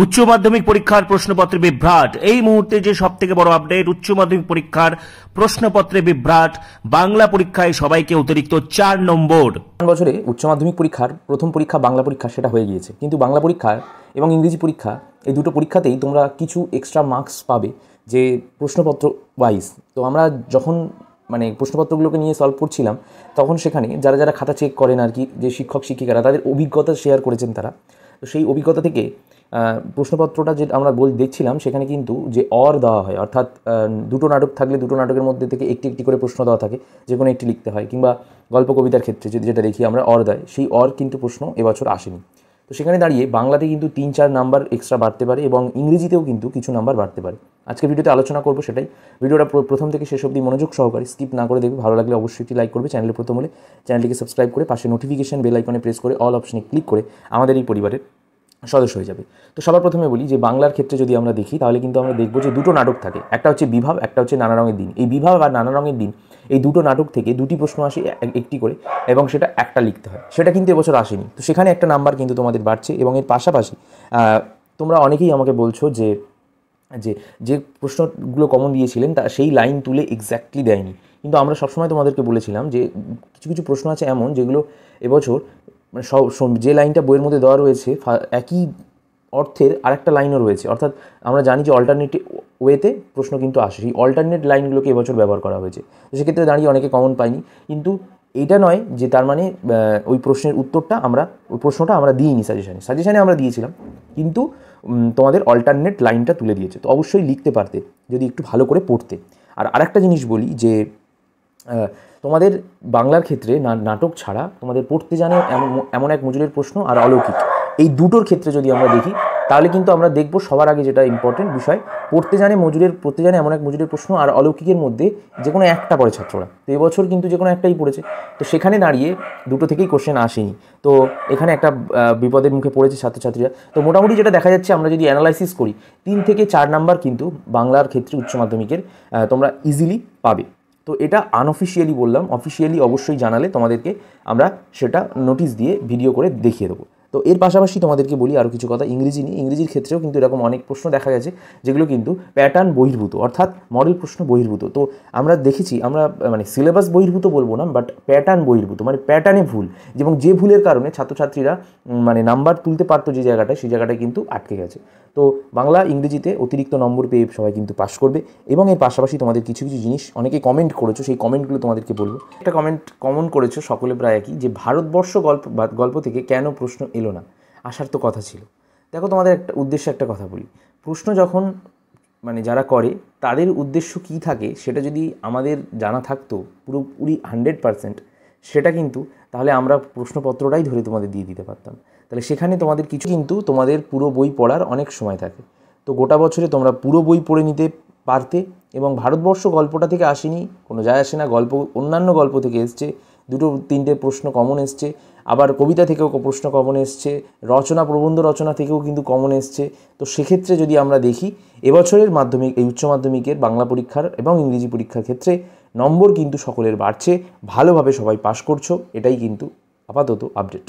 উচ্চ মাধ্যমিক পরীক্ষার প্রশ্নপত্রে বিভ্রাট। এই মুহূর্তে যে সবথেকে বড় আপডেট, উচ্চ মাধ্যমিক পরীক্ষার প্রশ্নপত্রে বিভ্রাট। বাংলা পরীক্ষায় সবাইকে অতিরিক্ত 4 নম্বর। বছরে উচ্চ মাধ্যমিক পরীক্ষার প্রথম পরীক্ষা বাংলা পরীক্ষা, সেটা হয়ে গিয়েছে। কিন্তু বাংলা পরীক্ষা এবং ইংরেজি পরীক্ষা এই দুটো পরীক্ষাতেই তোমরা কিছু এক্সট্রা মার্কস পাবে, যে প্রশ্নপত্র ওয়াইজ। তো আমরা যখন প্রশ্নপত্রগুলোকে নিয়ে সলভ করছিলাম, তখন সেখানে যারা যারা খাতা চেক করেন আর কি, যে শিক্ষক শিক্ষিকারা, তাদের অভিজ্ঞতা শেয়ার করেছেন তারা। তো সেই অভিজ্ঞতা থেকে প্রশ্নপত্রটা যে আমরা দেখছিলাম, সেখানে কিন্তু যে অর দেওয়া হয়, অর্থাৎ দুটো নাটক থাকলে দুটো নাটকের মধ্যে থেকে একটি একটি করে প্রশ্ন দেওয়া থাকে, যে কোনো একটি লিখতে হয়। কিংবা গল্প কবিতার ক্ষেত্রে যেটা দেখি আমরা অর দেয়, সেই অর কিন্তু প্রশ্ন এবছর আসেনি। তো সেখানে দাঁড়িয়ে বাংলাতে কিন্তু 3-4 নাম্বার এক্সট্রা বাড়তে পারে এবং ইংরেজিতেও কিন্তু কিছু নাম্বার বাড়তে পারে। আজকে ভিডিওতে আলোচনা করবো সেটাই। ভিডিওটা প্রথম থেকে শেষ অবধি মনোযোগ সহকারে স্কিপ না করে দেখবে। ভালো লাগলে অবশ্যই একটি লাইক করবে, চ্যানেলে প্রথম হলে চ্যানেলটিকে সাবস্ক্রাইব করে পাশে নোটিফিকেশন বেল আইকনে প্রেস করে অল অপশনে ক্লিক করে আমাদের এই পরিবারের সদস্য হয়ে যাবে। তো সবার প্রথমে বলি যে বাংলার ক্ষেত্রে যদি আমরা দেখি, তাহলে কিন্তু আমরা দেখবো যে দুটো নাটক থাকে, একটা হচ্ছে বিভাব, একটা হচ্ছে নানা রঙের দিন। এই বিভাব আর নানা রঙের দিন, এই দুটো নাটক থেকে দুটি প্রশ্ন আসে একটি করে, এবং সেটা একটা লিখতে হয়। সেটা কিন্তু এবছর আসেনি। তো সেখানে একটা নাম্বার কিন্তু তোমাদের বাড়ছে। এবং এর পাশাপাশি তোমরা অনেকেই আমাকে বলছো যে যে প্রশ্নগুলো কমন দিয়েছিলেন তা সেই লাইন তুলে এক্স্যাক্টলি দেয়নি। কিন্তু আমরা সবসময় তোমাদেরকে বলেছিলাম যে কিছু কিছু প্রশ্ন আছে এমন, যেগুলো এবছর যে লাইনটা বইয়ের মধ্যে দেওয়া রয়েছে একই অর্থের আরেকটা লাইনও রয়েছে। অর্থাৎ আমরা জানি যে অল্টারনেটিভ ওয়েতে প্রশ্ন কিন্তু আসে, সেই অল্টারনেট লাইনগুলোকে এবছর ব্যবহার করা হয়েছে। তো সেক্ষেত্রে দাঁড়িয়ে অনেকে কমন পায়নি। কিন্তু এটা নয় যে তার মানে ওই প্রশ্নের উত্তরটা ওই প্রশ্নটা আমরা দিইনি সাজেশানে আমরা দিয়েছিলাম, কিন্তু তোমাদের অল্টারনেট লাইনটা তুলে দিয়েছে। তো অবশ্যই লিখতে পারতে যদি একটু ভালো করে পড়তে। আর আরেকটা জিনিস বলি যে তোমাদের বাংলার ক্ষেত্রে নাটক ছাড়া তোমাদের পড়তে জানে এমন এক মজুরের প্রশ্ন আর অলৌকিক, এই দুটোর ক্ষেত্রে যদি আমরা দেখি, তাহলে কিন্তু আমরা দেখব সবার আগে যেটা ইম্পর্টেন্ট বিষয়, পড়তে জানে এমন এক মজুরের প্রশ্ন আর অলৌকিকের মধ্যে যে কোনো একটা পড়ে ছাত্ররা। তো এবছর কিন্তু যে কোনো একটাই পড়েছে। তো সেখানে দাঁড়িয়ে দুটো থেকেই কোশ্চেন আসেনি। তো এখানে একটা বিপদের মুখে পড়েছে ছাত্রছাত্রীরা। তো মোটামুটি যেটা দেখা যাচ্ছে, আমরা যদি অ্যানালাইসিস করি, 3 থেকে 4 নাম্বার কিন্তু বাংলার ক্ষেত্রে উচ্চ মাধ্যমিকের তোমরা ইজিলি পাবে। তো এটা আনঅফিসিয়ালি বললাম, অফিসিয়ালি অবশ্যই জানালে তোমাদেরকে আমরা সেটা নোটিশ দিয়ে ভিডিও করে দেখিয়ে দেবো। তো এর পাশাপাশি তোমাদেরকে বলি আরও কিছু কথা ইংরেজি নিয়ে। ইংরেজির ক্ষেত্রেও কিন্তু এরকম অনেক প্রশ্ন দেখা গেছে, যেগুলো কিন্তু প্যাটার্ন বহির্ভূত, অর্থাৎ মডেল প্রশ্ন বহির্ভূত। তো আমরা দেখেছি, আমরা সিলেবাস বহির্ভূত বলবো না, বাট প্যাটার্ন বহির্ভূত, প্যাটার্নে ভুল, এবং যে ভুলের কারণে ছাত্রছাত্রীরা নাম্বার তুলতে পারতো যে জায়গাটায়, সেই জায়গাটায় কিন্তু আটকে গেছে। তো বাংলা ইংরেজিতে অতিরিক্ত নম্বর পেয়ে সবাই কিন্তু পাস করবে। এবং এর পাশাপাশি তোমাদের কিছু কিছু জিনিস অনেকে কমেন্ট করেছো, সেই কমেন্টগুলো তোমাদেরকে বলবো। একটা কমেন্ট কমন করেছো সকলে প্রায় একই, যে ভারতবর্ষ গল্প থেকে কেন প্রশ্ন এলো না, আসার তো কথা ছিল। দেখো, তোমাদের একটা উদ্দেশ্যে একটা কথা বলি, প্রশ্ন যখন যারা করে তাদের উদ্দেশ্য কী থাকে, সেটা যদি আমাদের জানা থাকতো পুরোপুরি 100%, সেটা কিন্তু তাহলে আমরা প্রশ্নপত্রটাই ধরে তোমাদের দিয়ে দিতে পারতাম। তাহলে সেখানে তোমাদের তোমাদের পুরো বই পড়ার অনেক সময় থাকে। তো গোটা বছরে তোমরা পুরো বই পড়ে নিতে পারতে। এবং ভারতবর্ষ গল্পটা থেকে আসেনি, কোনো যায় আসে না, অন্যান্য গল্প থেকে এসছে, 2-3টে প্রশ্ন কমন এসছে। আবার কবিতা থেকেও প্রশ্ন কমন এসছে, প্রবন্ধ রচনা থেকেও কিন্তু কমন এসছে। তো সেক্ষেত্রে যদি আমরা দেখি, এবছরের এই উচ্চ মাধ্যমিকের বাংলা পরীক্ষার এবং ইংরেজি পরীক্ষার ক্ষেত্রে নম্বর কিন্তু সকলের বাড়ছে, ভালোভাবে সবাই পাস করছো, এটাই কিন্তু আপাতত আপডেট।